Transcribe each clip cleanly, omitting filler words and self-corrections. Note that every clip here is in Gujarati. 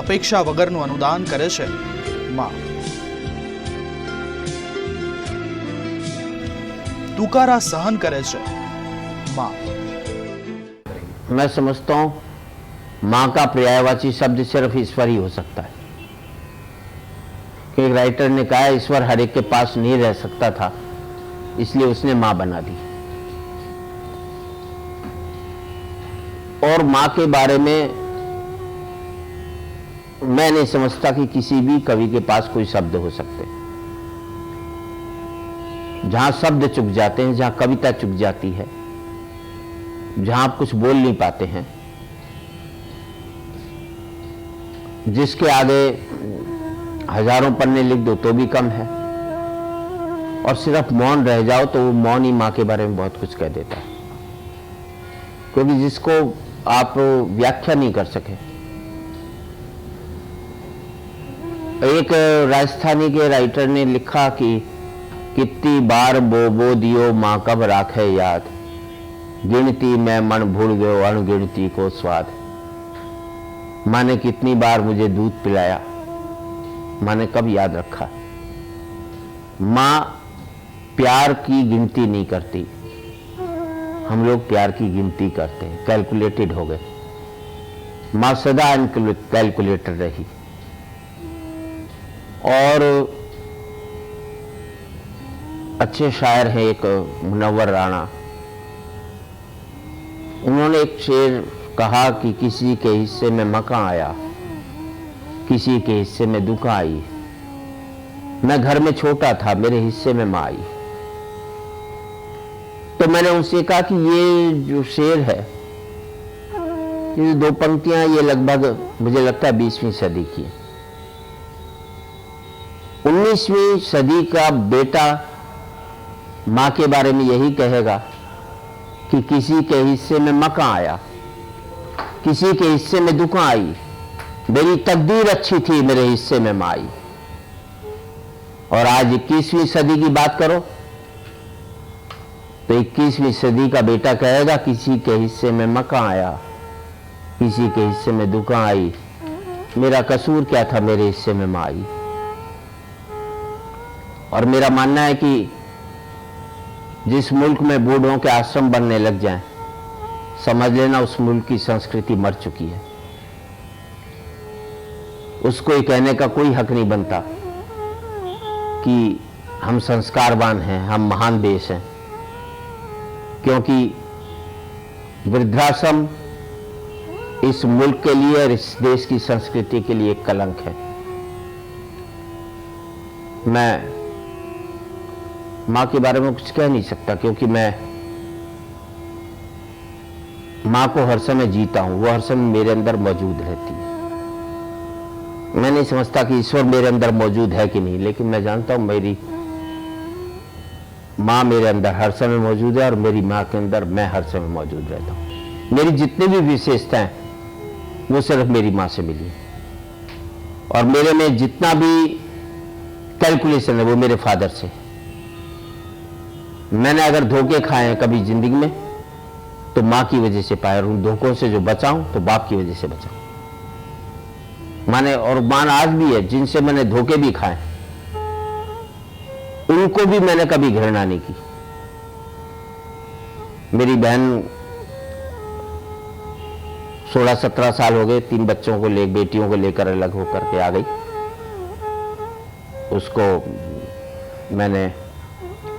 અપેક્ષા વગરનું અનુદાન કરે છે માં। તુકારા સહન કરે છે માં। मैं समझता हूँ माँ का पर्यायवाची शब्द सिर्फ ईश्वर ही हो सकता है। एक राइटर ने कहा ईश्वर हर एक के पास नहीं रह सकता था, इसलिए उसने माँ बना दी। और माँ के बारे में मैं नहीं समझता कि किसी भी कवि के पास कोई शब्द हो सकते। जहां शब्द चुक जाते हैं, जहां कविता चुक जाती है, जहां आप कुछ बोल नहीं पाते हैं, जिसके आगे हजारों पन्ने लिख दो तो भी कम है, और सिर्फ मौन रह जाओ तो वो मौन ही मां के बारे में बहुत कुछ कह देता है, क्योंकि जिसको आप व्याख्या नहीं कर सके। एक राजस्थानी के राइटर ने लिखा कि कितनी बार बो दियो मां कब राखे याद, गिनती में मन भूल गयो अणगिनती को स्वाद। माँ ने कितनी बार मुझे दूध पिलाया, माँ ने कब याद रखा। माँ प्यार की गिनती नहीं करती, हम लोग प्यार की गिनती करते हैं, कैलकुलेटेड हो गए। माँ सदा कैलकुलेटर रही। और अच्छे शायर हैं एक मुनव्वर राणा, उन्होंने एक शेर कहा कि किसी के हिस्से में मकान आया, किसी के हिस्से में दुकान आई, मैं घर में छोटा था मेरे हिस्से में माँ आई। तो मैंने उनसे कहा कि ये जो शेर है, ये दो पंक्तियां, ये लगभग मुझे लगता है 20वीं सदी की है। 19वीं सदी का बेटा माँ के बारे में यही कहेगा कि किसी के हिस्से में मकान आया, किसी के हिस्से में दुकान आई, मेरी तकदीर अच्छी थी मेरे हिस्से में माँ आई। और आज 21वीं सदी की बात करो तो 21वीं सदी का बेटा कहेगा किसी के हिस्से में मकान आया, किसी के हिस्से में दुकान आई, मेरा कसूर क्या था मेरे हिस्से में माँ आई। और मेरा मानना है कि जिस मुल्क में बूढ़ों के आश्रम बनने लग जाएं, समझ लेना उस मुल्क की संस्कृति मर चुकी है। उसको ये कहने का कोई हक नहीं बनता कि हम संस्कारवान हैं, हम महान देश हैं, क्योंकि वृद्धाश्रम इस मुल्क के लिए और इस देश की संस्कृति के लिए एक कलंक है। मैं माँ के बारे में कुछ कह नहीं सकता, क्योंकि मैं माँ को हर समय जीता हूं, वो हर समय मेरे अंदर मौजूद रहती है। मैं नहीं समझता कि ईश्वर मेरे अंदर मौजूद है कि नहीं, लेकिन मैं जानता हूं मेरी माँ मेरे अंदर हर समय मौजूद है, और मेरी माँ के अंदर मैं हर समय मौजूद रहता हूं। मेरी जितनी भी विशेषताएं वो सिर्फ मेरी माँ से मिली है, और मेरे में जितना भी कैलकुलेशन है वो मेरे फादर से। मैंने अगर धोखे खाए हैं कभी जिंदगी में तो माँ की वजह से पाए, और उन धोखों से जो बचाऊं तो बाप की वजह से बचाऊं। माने और मान आज भी है, जिनसे मैंने धोखे भी खाए उनको भी मैंने कभी घृणा नहीं की। मेरी बहन 16-17 साल हो गए, 3 बच्चों को बेटियों को लेकर अलग होकर के आ गई। उसको मैंने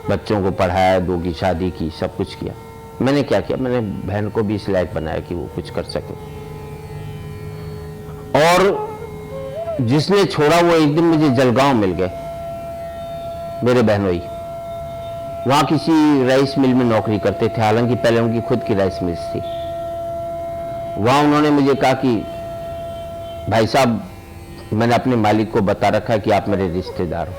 बच्चों को पढ़ाया, 2 की शादी की, सब कुछ किया। मैंने क्या किया, मैंने बहन को भी इस लायक बनाया कि वो कुछ कर सके। और जिसने छोड़ा वो एक दिन मुझे जलगांव मिल गए, मेरे बहनोई। वहां किसी राइस मिल में नौकरी करते थे, हालांकि पहले उनकी खुद की राइस मिल्स थी। वहां उन्होंने मुझे कहा कि भाई साहब, मैंने अपने मालिक को बता रखा है कि आप मेरे रिश्तेदार हो,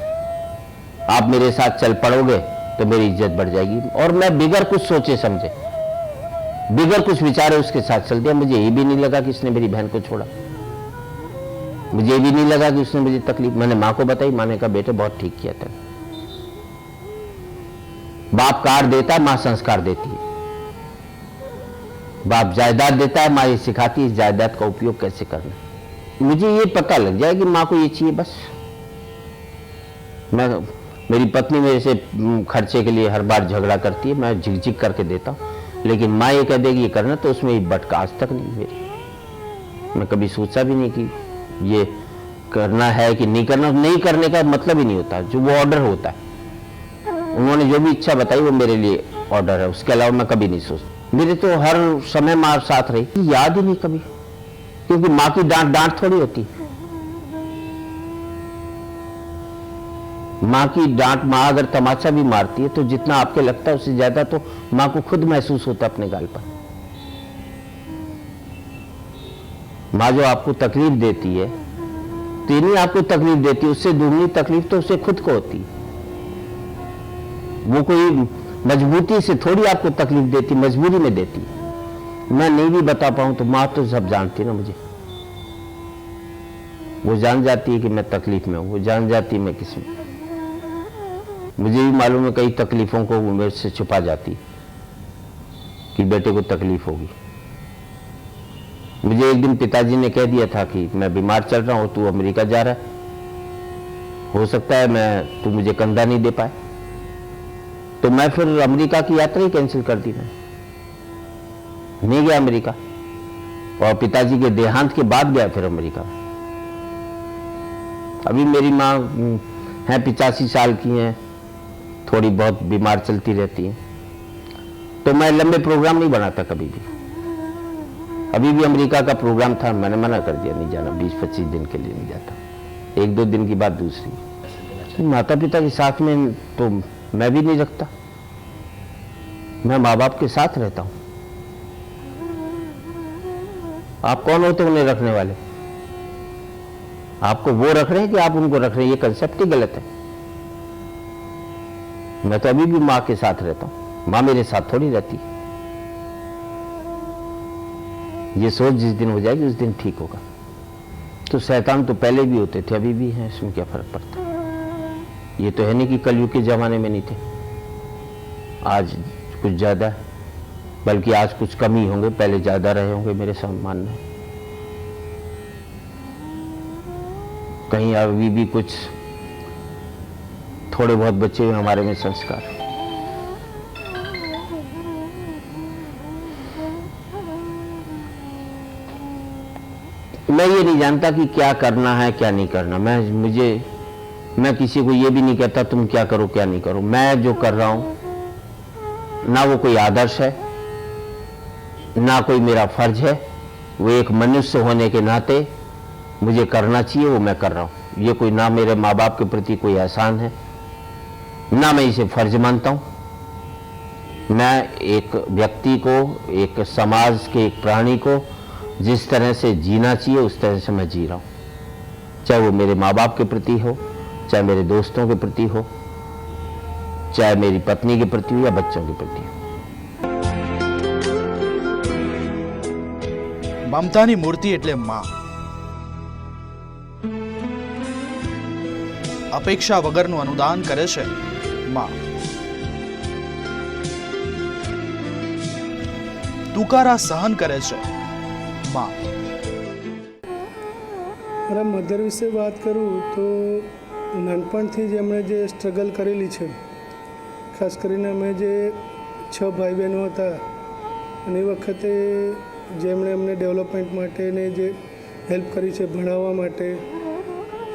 आप मेरे साथ चल पड़ोगे तो मेरी इज्जत बढ़ जाएगी। और मैं बिगर कुछ सोचे समझे, बिगर कुछ विचारे उसके साथ चल दिया। मुझे ये भी नहीं लगा कि उसने मेरी बहन को छोड़ा, मुझे भी नहीं लगा कि उसने मुझे तकलीफ। मैंने माँ को बताई, माँ ने कहा बेटे बहुत ठीक किया था। बाप कार देता है, माँ संस्कार देती है। बाप जायदाद देता है, माँ ये सिखाती है इस जायदाद का उपयोग कैसे करना। मुझे ये पता लग जाए कि माँ को ये चाहिए बस। मेरी पत्नी मेरे से खर्चे के लिए हर बार झगड़ा करती है, मैं झिकझिक करके देता हूँ, लेकिन माँ ये कह देगी ये करना, तो उसमें ये बटका आज तक नहीं मेरी। मैं कभी सोचा भी नहीं कि ये करना है कि नहीं करना। नहीं करने का मतलब ही नहीं होता, जो वो ऑर्डर होता है, उन्होंने जो भी इच्छा बताई वो मेरे लिए ऑर्डर है, उसके अलावा मैं कभी नहीं सोचता। मेरे तो हर समय माँ साथ रही, याद ही नहीं कभी, क्योंकि माँ की डांट थोड़ी होती। माँ की डांट, माँ अगर तमाचा भी मारती है तो जितना आपके लगता है उससे ज्यादा तो माँ को खुद महसूस होता है अपने गाल पर। माँ जो आपको तकलीफ देती है, तो नहीं आपको तकलीफ देती, उससे दुगनी तकलीफ तो उसे खुद को होती है। वो कोई मजबूती से थोड़ी आपको तकलीफ देती, मजबूरी में देती। मैं नहीं भी बता पाऊं तो माँ तो सब जानती ना मुझे। वो जान जाती है कि मैं तकलीफ में हूं, वो जान जाती है मैं किस में। मुझे भी मालूम है कई तकलीफों को वो मेरे से छुपा जाती कि बेटे को तकलीफ होगी। मुझे एक दिन पिताजी ने कह दिया था कि मैं बीमार चल रहा हूं, तू अमेरिका जा रहा है, हो सकता है तू मुझे कंधा नहीं दे पाए। तो मैं फिर अमेरिका की यात्रा ही कैंसिल कर दी, मैं नहीं गया अमेरिका, और पिताजी के देहांत के बाद गया फिर अमेरिका। अभी मेरी माँ है 85 साल की हैं, थोड़ी बहुत बीमार चलती रहती हैं, तो मैं लंबे प्रोग्राम नहीं बनाता कभी भी। अभी भी अमेरिका का प्रोग्राम था, मैंने मना कर दिया, नहीं जाना, 20-25 दिन के लिए नहीं जाता, 1-2 दिन की बात दूसरी। माता पिता के साथ में तो मैं भी नहीं रखता, मैं माँ बाप के साथ रहता हूं। आप कौन होते उन्हें रखने वाले? आपको वो रख रहे हैं कि आप उनको रख रहे हैं? ये कंसेप्ट ही गलत है। मैं तो अभी भी माँ के साथ रहता हूं, माँ मेरे साथ थोड़ी रहती। ये सोच जिस दिन हो जाएगी उस दिन ठीक होगा। तो शैतान तो पहले भी होते थे, अभी भी हैं, इसमें क्या फर्क पड़ता है? ये तो है नहीं कि कलयुग के जमाने में नहीं थे, आज कुछ ज्यादा है, बल्कि आज कुछ कम ही होंगे, पहले ज्यादा रहे होंगे, मेरे मानना है। कहीं अभी भी कुछ थोड़े बहुत बचे हुए हमारे में संस्कार। मैं ये नहीं जानता कि क्या करना है क्या नहीं करना। मैं किसी को ये भी नहीं कहता तुम क्या करो क्या नहीं करो। मैं जो कर रहा हूं ना वो कोई आदर्श है, ना कोई मेरा फर्ज है, वो एक मनुष्य होने के नाते मुझे करना चाहिए, वो मैं कर रहा हूं। ये कोई ना मेरे माँ बाप के प्रति कोई एहसान है, ना मैं इसे फर्ज मानता हूं। मैं एक व्यक्ति को, एक समाज के एक प्राणी को जिस तरह से जीना चाहिए उस तरह से मैं जी रहा हूं, चाहे वो मेरे माँ बाप के प्रति हो, चाहे मेरे दोस्तों के प्रति हो, चाहे मेरी पत्नी के प्रति हो या बच्चों के प्रति हो। મમતાની મૂર્તિ એટલે માં। અપેક્ષા વગરનું અનુદાન કરે છે માં। તુકારા સહન કરે છે માં। મારા મધર વિશે વાત કરું તો નાનપણથી જ એમણે જે સ્ટ્રગલ કરેલી છે, ખાસ કરીને અમે જે 6 ભાઈ બહેનો હતા અને એ વખતે જેમણે અમને ડેવલપમેન્ટ માટે ને જે હેલ્પ કરી છે ભણાવવા માટે,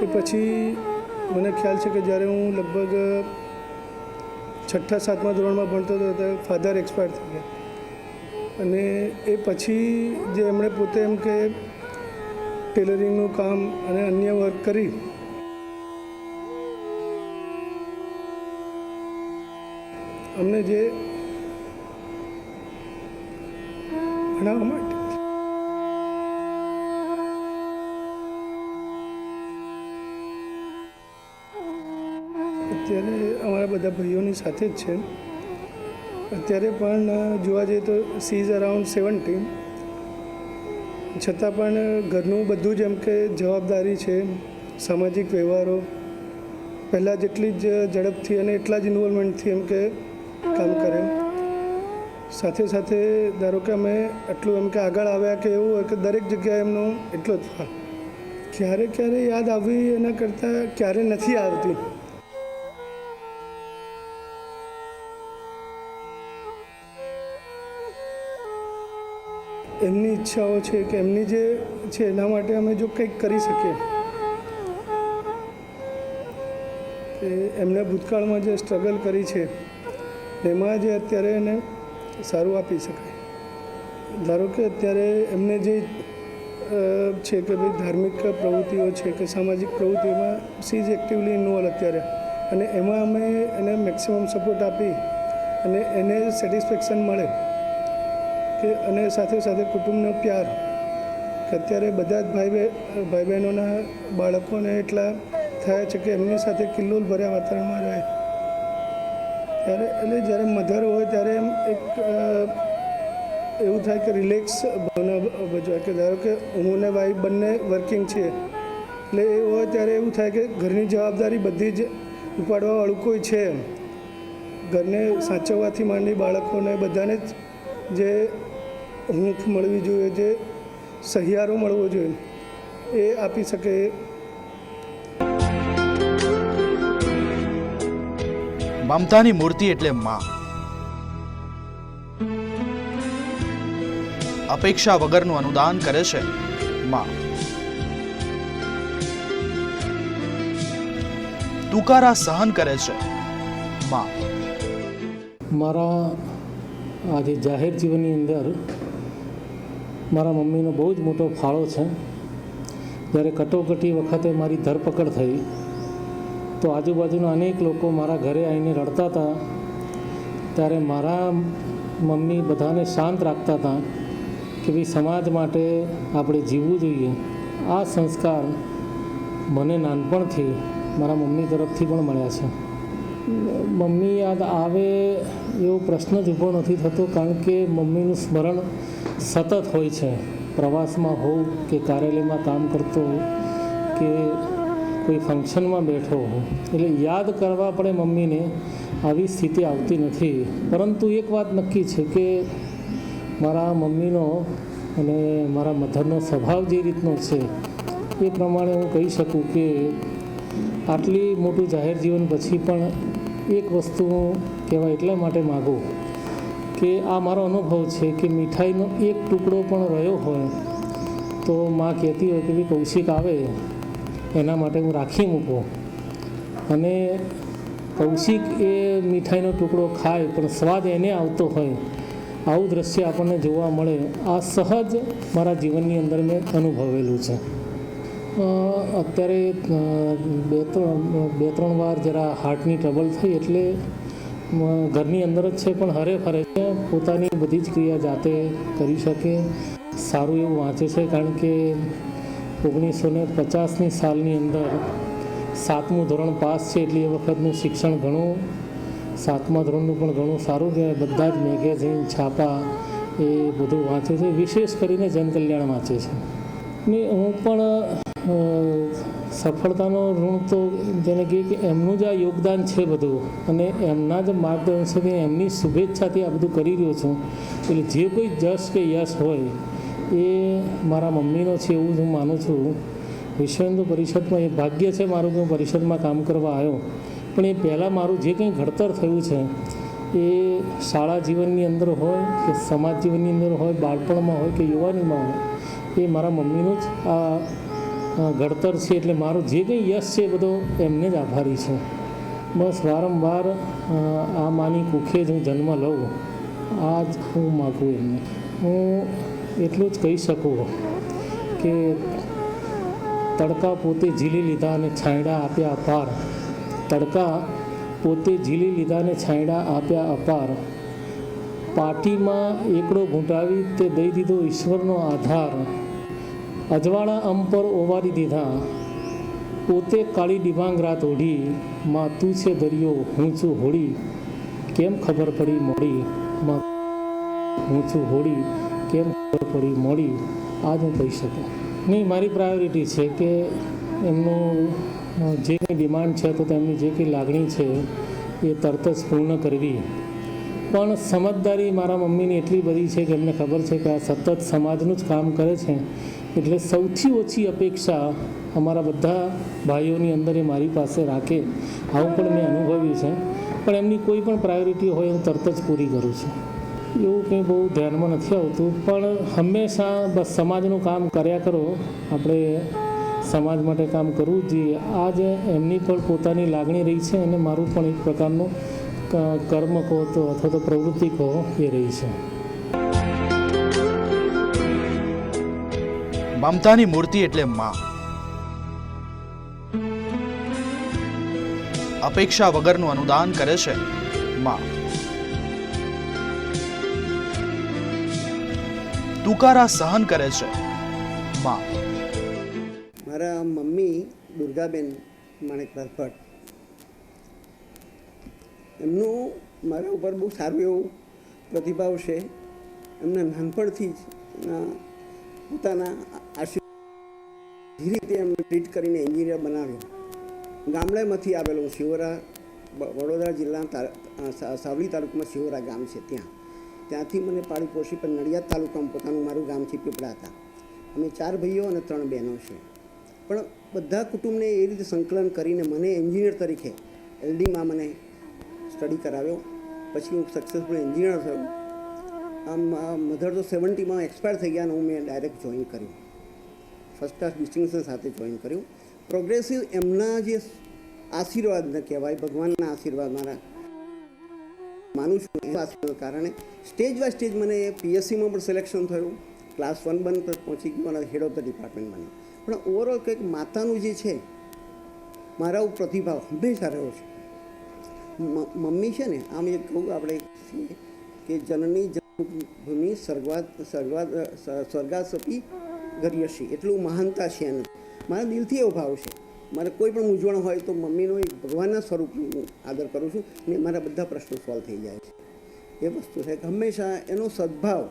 એ પછી મને ખ્યાલ છે કે જ્યારે હું લગભગ 6ઠા-7મા ધોરણમાં ભણતો હતો ત્યારે ફાધર એક્સપાયર થઈ ગયા, અને એ પછી જે એમણે પોતે એમ કે ટેલરિંગનું કામ અને અન્ય વર્ક કરી અમને જે ભણાવવા માટે અત્યારે અમારા બધા ભાઈઓની સાથે જ છે। અત્યારે પણ જોવા જઈએ તો સી ઇઝ અરાઉન્ડ 70, છતાં પણ ઘરનું બધું જ એમ કે જવાબદારી છે, સામાજિક વ્યવહારો પહેલાં જેટલી જ ઝડપથી અને એટલા જ ઇન્વોલ્વમેન્ટથી એમ કે કામ કરે। સાથે સાથે ધારો કે અમે એટલું એમ કે આગળ આવ્યા કે એવું હોય કે દરેક જગ્યાએ એમનો એટલો જ ફાળ, ક્યારે ક્યારે યાદ આવી એના કરતાં ક્યારે નથી આવતી. એમની ઈચ્છાઓ છે કે એમની જે છે એના માટે અમે જો કંઈક કરી શકીએ, કે એમને ભૂતકાળમાં જે સ્ટ્રગલ કરી છે એમાં જે અત્યારે એને સારું આપી શકાય. ધારો કે અત્યારે એમને જે છે કે ભાઈ ધાર્મિક પ્રવૃત્તિઓ છે કે સામાજિક પ્રવૃત્તિઓમાં સી ઇઝ એક્ટિવલી ઇન્વોલ્વ અત્યારે, અને એમાં અમે એને મેક્સિમમ સપોર્ટ આપી અને એને સેટિસ્ફેક્શન મળે કે, અને સાથે સાથે કુટુંબનો પ્યાર કે અત્યારે બધા જ ભાઈ બહેનોના બાળકોને એટલા થયા છે કે એમની સાથે કિલ્લોલ ભર્યા વાતાવરણમાં રહે ત્યારે, એટલે જ્યારે મધર હોય ત્યારે એમ એક એવું થાય કે રિલેક્સ ભાવના ભજવાય. કે ધારો કે હું ને વાઈફ બંને વર્કિંગ છીએ, એટલે એ હોય ત્યારે એવું થાય કે ઘરની જવાબદારી બધી જ ઉપાડવાવાળું કોઈ છે, ઘરને સાચવવાથી માંડી બાળકોને બધાને જ જે હૂંફ મળવી જોઈએ, જે સહિયારો મળવો જોઈએ એ આપી શકે. મમતાની મૂર્તિ એટલે માં. અપેક્ષા વગરનું અનુદાન કરે છે માં. તુકારા સહન કરે છે માં. મારા આજે જાહેર જીવનની અંદર મારા મમ્મીનો બહુ જ મોટો ફાળો છે. જ્યારે કટોકટી વખતે મારી ધરપકડ થઈ તો આજુબાજુના અનેક લોકો મારા ઘરે આવીને રડતા હતા, ત્યારે મારા મમ્મી બધાને શાંત રાખતા હતા કે ભાઈ સમાજ માટે આપણે જીવવું જોઈએ. આ સંસ્કાર મને નાનપણથી મારા મમ્મી તરફથી પણ મળ્યા છે. મમ્મી યાદ આવે એવો પ્રશ્ન જ ઊભો નથી થતો, કારણ કે મમ્મીનું સ્મરણ સતત હોય છે. પ્રવાસમાં હોઉં કે કાર્યાલયમાં કામ કરતો હોઉં કે કોઈ ફંક્શનમાં બેઠો હોઉં, એટલે યાદ કરવા પડે મમ્મીને આવી સ્થિતિ આવતી નથી. પરંતુ એક વાત નક્કી છે કે મારા મમ્મીનો અને મારા મધરનો સ્વભાવ જે રીતનો છે એ પ્રમાણે હું કહી શકું કે આટલી મોટું જાહેર જીવન પછી પણ એક વસ્તુ હું કહેવાય એટલા માટે માગું કે આ મારો અનુભવ છે કે મીઠાઈનો એક ટુકડો પણ રહ્યો હોય તો માં કહેતી હોય કે ભાઈ કૌશિક આવે એના માટે હું રાખી મૂકું, અને કૌશિક એ મીઠાઈનો ટુકડો ખાય પણ સ્વાદ એને આવતો હોય, આવું દ્રશ્ય આપણને જોવા મળે. આ સહજ મારા જીવનની અંદર મેં અનુભવેલું છે. અત્યારે બે ત્રણ વાર જરા હાર્ટની ટ્રબલ થઈ, એટલે ઘરની અંદર જ છે પણ હરે ફરે છે, પોતાની બધી જ ક્રિયા જાતે કરી શકે. સારું એવું વાંચે છે, કારણ કે 1950ની સાલની અંદર 7મું ધોરણ પાસ છે, એટલે એ વખતનું શિક્ષણ ઘણું 7મા ધોરણનું પણ ઘણું સારું કહેવાય. બધા જ મેગેઝિન છાપા એ બધું વાંચે છે, વિશેષ કરીને જનકલ્યાણ વાંચે છે. ને હું પણ સફળતાનો ઋણ તો જેને કહે કે એમનું જ આ યોગદાન છે બધું, અને એમના જ માર્ગદર્શન એમની શુભેચ્છાથી આ બધું કરી રહ્યો છું. એટલે જે કોઈ જશ કે યશ હોય એ મારા મમ્મીનો છે એવું જ હું માનું છું. વિશ્વ હિન્દુ પરિષદમાં એ ભાગ્ય છે મારું કે હું પરિષદમાં કામ કરવા આવ્યો, પણ એ પહેલાં મારું જે કંઈ ઘડતર થયું છે એ શાળા જીવનની અંદર હોય કે સમાજ જીવનની અંદર હોય, બાળપણમાં હોય કે યુવાનીમાં હોય, એ મારા મમ્મીનું જ આ ઘડતર છે. એટલે મારું જે કંઈ યશ છે એ બધો એમને જ આભારી છે. બસ વારંવાર આ માની કુખે જ હું જન્મ લઉં, આ જ હું માગું એમને. હું એટલું જ કહી શકું કે તડકા પોતે ઝીલી લીધા અને છાંયડા આપ્યા અપાર. તડકા પોતે ઝીલી લીધા અને છાંયડા આપ્યા અપાર. પાટીમાં એકડો ઘૂંટાવી તે દઈ દીધો ઈશ્વરનો આધાર. અજવાળા અમ પર ઓવારી દીધા, પોતે કાળી ડિબાંગ રાત ઓઢી. માં તું છે દરિયો, હું છું હોળી, કેમ ખબર પડી મોડી. માં હું છું હોળી, કેમ ખબર પડી મોડી. આજ હું કહી શકું નહીં. મારી પ્રાયોરિટી છે કે એમનું જે કંઈ ડિમાન્ડ છે તો તેમની જે કંઈ લાગણી છે એ તરત જ પૂર્ણ કરવી. પણ સમજદારી મારા મમ્મીની એટલી બધી છે કે એમને ખબર છે કે આ સતત સમાજનું જ કામ કરે છે, એટલે સૌથી ઓછી અપેક્ષા અમારા બધા ભાઈઓની અંદર એ મારી પાસે રાખે, આવું પણ મેં અનુભવ્યું છે. પણ એમની કોઈ પણ પ્રાયોરિટી હોય હું તરત જ પૂરી કરું છું. એવું કંઈ બહુ ધ્યાનમાં નથી આવતું, પણ હંમેશા બસ સમાજનું કામ કર્યા કરો. આપણે સમાજ માટે કામ કરવું જ જોઈએ. આ જે એમની પણ પોતાની લાગણી રહી છે અને મારું પણ એક પ્રકારનું કર્મ કહો તો અથવા તો પ્રવૃત્તિ કહો એ રહી છે. મમતાની મૂર્તિ એટલે માં. અપેક્ષા વગરનું અનુદાન કરે છે માં. તુકારા સહન કરે છે માં. મારા મમ્મી દુર્ગાબેન માણેકલાલ ભટ્ટ, એમનું મારા ઉપર બહુ સારું એવું પ્રતિભાવ છે. એમના નાનપણથી જ પોતાના આશીર્વાદ રીતે એમને ટ્રીટ કરીને એન્જિનિયર બનાવ્યો. ગામડામાંથી આવેલો હું શિવરા, વડોદરા જિલ્લાના સાવલી તાલુકામાં શિવરા ગામ છે. ત્યાંથી મને પાળી પોષી પણ નડિયાદ તાલુકામાં પોતાનું મારું ગામ છે પીપળા હતા. અમે 4 ભાઈઓ અને 3 બહેનો છે. પણ બધા કુટુંબને એ રીતે સંકલન કરીને મને એન્જિનિયર તરીકે એલડીમાં મને સ્ટડી કરાવ્યો. પછી હું સક્સેસફુલ એન્જિનિયર થયો. આમ મધર તો 70માં એક્સપાયર થઈ ગયા અને હું મેં ડાયરેક્ટ જોઈન કર્યું. ફર્સ્ટ ક્લાસ ડિસ્ટિંગ્શન સાથે જોઈન કર્યું. પ્રોગ્રેસિવ એમના જે આશીર્વાદને કહેવાય, ભગવાનના આશીર્વાદ મારા માનું છું. એ આશીર્વાદ કારણે સ્ટેજ બાય સ્ટેજ મને પીએસસીમાં પણ સિલેક્શન થયું. ક્લાસ 1 બન પર પહોંચી ગયું અને હેડ ઓફ ધ ડિપાર્ટમેન્ટ બન્યું. પણ ઓવરઓલ કંઈક માતાનું જે છે મારા ઉપર પ્રતિભાવ હંમેશા રહ્યો છે. મમ્મી છે ને, આમ એક કહું આપણે કે જનની જન્મભૂમિ સ્વર્ગાસપી ગર્યસી, એટલું મહાનતા છે એનું. મારા દિલથી એવો ભાવ છે. મારે કોઈ પણ મૂંઝવણ હોય તો મમ્મીનો એક ભગવાનના સ્વરૂપનું હું આદર કરું છું ને મારા બધા પ્રશ્નો સોલ્વ થઈ જાય છે. એ વસ્તુ છે કે હંમેશા એનો સદભાવ,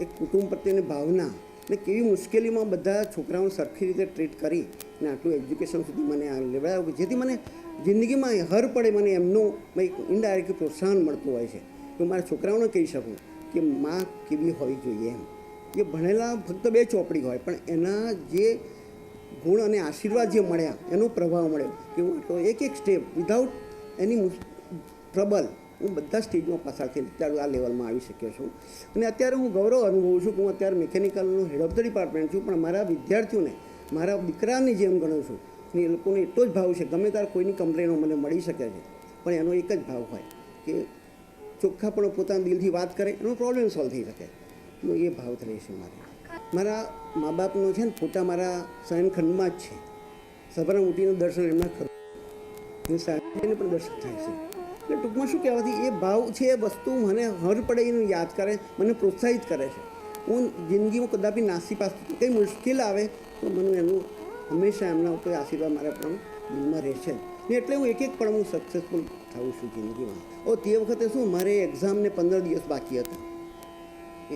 એક કુટુંબ પ્રત્યેની ભાવના ને કેવી મુશ્કેલીમાં બધા છોકરાઓને સરખી રીતે ટ્રીટ કરી ને આટલું એજ્યુકેશન સુધી મને આ લેવડાવ્યું, જેથી મને જિંદગીમાં હર પડે મને એમનું ઇનડાયરેક્ટલી પ્રોત્સાહન મળતું હોય છે. તો મારા છોકરાઓને કહી શકું કે માં કેવી હોવી જોઈએ એમ. જે ભણેલા ફક્ત 2 ચોપડી હોય પણ એના જે ગુણ અને આશીર્વાદ જે મળ્યા એનો પ્રભાવ મળ્યો કે હું તો એક સ્ટેપ વિધાઉટ એની ટ્રબલ હું બધા સ્ટેજમાં પસાર થઈને અત્યારે આ લેવલમાં આવી શક્યો છું. અને અત્યારે હું ગૌરવ અનુભવું છું કે હું અત્યારે મિકેનિકલનું હેડ ઓફ ધ ડિપાર્ટમેન્ટ છું. પણ મારા વિદ્યાર્થીઓને મારા દીકરાની જેમ ગણું છું અને એ લોકોને એટલો જ ભાવ છે. ગમે ત્યારે કોઈની કમ્પ્લેનો મને મળી શકે છે પણ એનો એક જ ભાવ હોય કે ચોખ્ખાપણો પોતાના દિલથી વાત કરે, એનો પ્રોબ્લેમ સોલ્વ થઈ શકે. એનો એ ભાવ રહે છે મારે. મારા મા બાપનો છે ને ફોટા મારા શયનખંડમાં જ છે. સભાના મોટીનું દર્શન એમના ખરું અને સાહેબને પણ દર્શન થાય છે. એટલે ટૂંકમાં શું કહેવાથી એ ભાવ છે, એ વસ્તુ મને હર પડે એનું યાદ કરે, મને પ્રોત્સાહિત કરે છે. હું જિંદગીમાં કદાપી નાસીપાસ કંઈ મુશ્કેલ આવે તો મને એનું હંમેશા એમના ઉપર આશીર્વાદ મારા પણ દિલમાં રહેશે ને એટલે હું એક પણ હું સક્સેસફુલ થાઉં છું જિંદગીમાં. તે વખતે શું મારે એક્ઝામને 15 દિવસ બાકી હતા.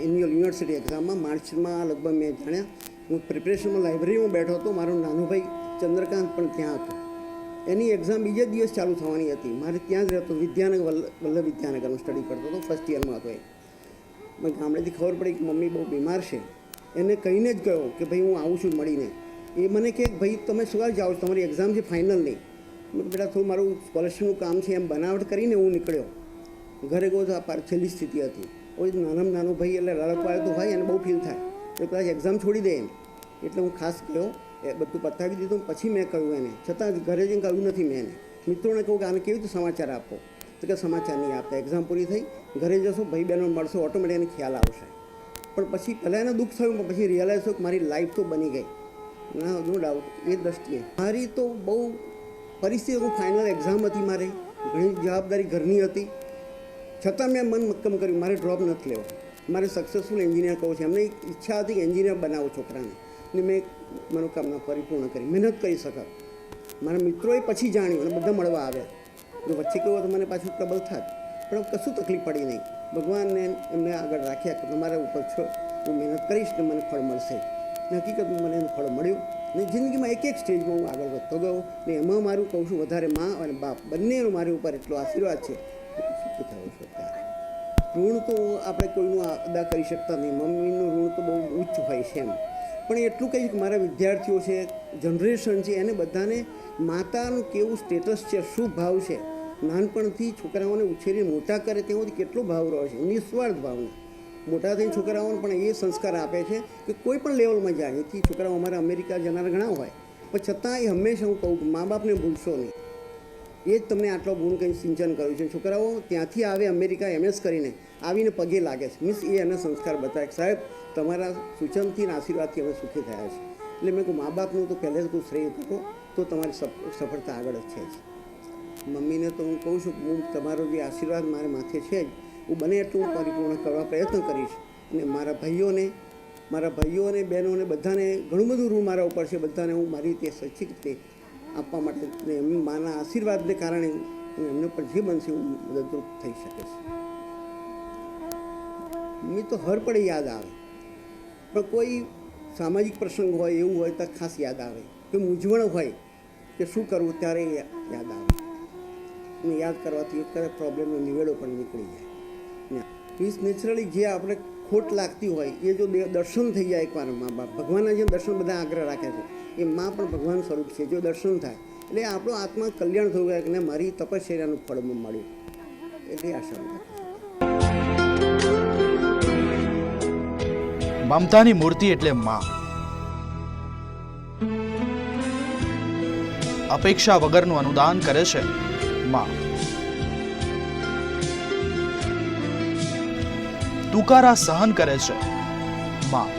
એન્યુઅલ યુનિવર્સિટી એક્ઝામમાં માર્ચમાં લગભગ મેં જાણ્યા. હું પ્રિપરેશનમાં લાઇબ્રેરીમાં બેઠો હતો. મારો નાનો ભાઈ ચંદ્રકાંત પણ ત્યાં હતો. એની એક્ઝામ બીજે દિવસ ચાલુ થવાની હતી. મારે ત્યાં જ રહેતો, વિદ્યાનગર વલ્લભ વિદ્યાનગરનું સ્ટડી કરતો હતો. ફર્સ્ટ યરમાં હતો. મને ગામડેથી ખબર પડી કે મમ્મી બહુ બીમાર છે. એને કહીને જ ગયો કે ભાઈ હું આવું છું મળીને. એ મને કહે ભાઈ તમે શું જાઓ છો, તમારી એક્ઝામ છે ફાઇનલ નહીં. બેટા થોડું મારું સ્કોલરશીપનું કામ છે એમ બનાવટ કરીને હું નીકળ્યો. ઘરે ગયો તો આ છેલ્લી સ્થિતિ હતી. કોઈ નાનામાં નાનો ભાઈ એટલે લડકવાળો તો ભાઈ એને બહુ ફીલ થાય તો કદાચ એક્ઝામ છોડી દે એમ. એટલે હું ખાસ ગયો, એ બધું પતાવી દીધું. પછી મેં કહ્યું એને, છતાં ઘરે જઈને કહ્યું નથી મેં એને. મિત્રોને કહું કે આને કેવી રીતે સમાચાર આપો, તો કે સમાચાર નહીં આપતા. એક્ઝામ પૂરી થઈ, ઘરે જશો, ભાઈ બહેનો મળશો, ઓટોમેટિક એને ખ્યાલ આવશે. પણ પછી પહેલાં એને દુઃખ થયું, પણ પછી રિયલાઇઝ થયું કે મારી લાઈફ તો બની ગઈ. ના, નો ડાઉટ. એ દ્રષ્ટિએ મારી તો બહુ પરિસ્થિતિ, હું ફાઇનલ એક્ઝામ હતી, મારી ઘણી જવાબદારી ઘરની હતી, છતાં મેં મન મક્કમ કર્યું મારે ડ્રોપ નથી લેવો, મારે સક્સેસફુલ એન્જિનિયર કહું છું. એમને ઈચ્છા હતી કે એન્જિનિયર બનાવો છોકરાને, ને મેં મનોકામના પરિપૂર્ણ કરી, મહેનત કરી શકાય. મારા મિત્રોએ પછી જાણ્યું અને બધા મળવા આવ્યા. જો વચ્ચે કહ્યું તો મને પાછું ટ્રબલ થાત, પણ કશું તકલીફ પડી નહીં. ભગવાનને એમને આગળ રાખ્યા કે તમારા ઉપર છો, હું મહેનત કરીશ ને મને ફળ મળશે. હકીકતમાં મને એનું ફળ મળ્યું ને જિંદગીમાં એક સ્ટેજમાં હું આગળ વધતો ગયો. ને એમાં મારું કહું છું વધારે મા અને બાપ બંનેનો મારી ઉપર એટલો આશીર્વાદ છે. સુખી થયો છું અત્યારે. ઋણ તો આપણે કોઈનું અદા કરી શકતા નહીં. મમ્મીનું ઋણ તો બહુ ઉચ્ચ હોય છે એમ. પણ એટલું કહીશ કે મારા વિદ્યાર્થીઓ છે, જનરેશન છે, એને બધાને માતાનું કેવું સ્ટેટસ છે, શું ભાવ છે, નાનપણથી છોકરાઓને ઉછેરીને મોટા કરે ત્યાં સુધી કેટલો ભાવ રહ્યો છે, નિસ્વાર્થ ભાવના. મોટા થઈને છોકરાઓને પણ એ સંસ્કાર આપે છે કે કોઈ પણ લેવલમાં જાય. એથી છોકરાઓ અમારા અમેરિકા જનાર ઘણા હોય, પણ છતાં એ હંમેશા હું કહું કે મા બાપને ભૂલશો નહીં. એ જ તમને આટલો ગુણ કંઈ સિંચન કર્યું છે. છોકરાઓ ત્યાંથી આવે અમેરિકા MS કરીને આવીને પગે લાગે છે, મીન્સ એ એને સંસ્કાર બતાવે કે સાહેબ તમારા સૂચનથી અને આશીર્વાદથી અમે સુખી થયા છે. એટલે મેં કહું મા બાપનું તો પહેલે જ શ્રેય કરો તો તમારી સફળતા આગળ જ છે જ. મમ્મીને તો હું કહું છું કે હું તમારો જે આશીર્વાદ મારા માથે છે જ, હું બને એટલું પરિપૂર્ણ કરવા પ્રયત્ન કરીશ. અને મારા ભાઈઓ અને બહેનોને બધાને ઘણું બધું ઋણ મારા ઉપર છે. બધાને હું મારી રીતે શૈક્ષિક રીતે આપવા માટે અને એમની માના આશીર્વાદને કારણે હું એમને પણ જે બનશે હું મદદરૂપ થઈ શકે છે. મમ્મી તો હર પડે યાદ આવે, પણ કોઈ સામાજિક પ્રસંગ હોય એવું હોય તો ખાસ યાદ આવે, કોઈ મૂંઝવણ હોય કે શું કરવું ત્યારે યાદ આવે. અને યાદ કરવાથી એક પ્રોબ્લેમનો નિવેડો પણ નીકળી જાય. મીન્સ નેચરલી જે આપણે ખોટ લાગતી હોય એ જો દર્શન થઈ જાય એકવાર મા બાપ, ભગવાનના જે દર્શન બધા આગ્રહ રાખે છે, એ મા પણ ભગવાન સ્વરૂપ છે. જો દર્શન થાય એટલે આપણો આત્મા કલ્યાણ થયું ગયા કે મારી તપશ્ચર્યાનું ફળ મળ્યું, એટલે આશા રાખે. મમતાની મૂર્તિ એટલે માં. અપેક્ષા વગરનું અનુદાન કરે છે માં. તુકારા સહન કરે છે માં.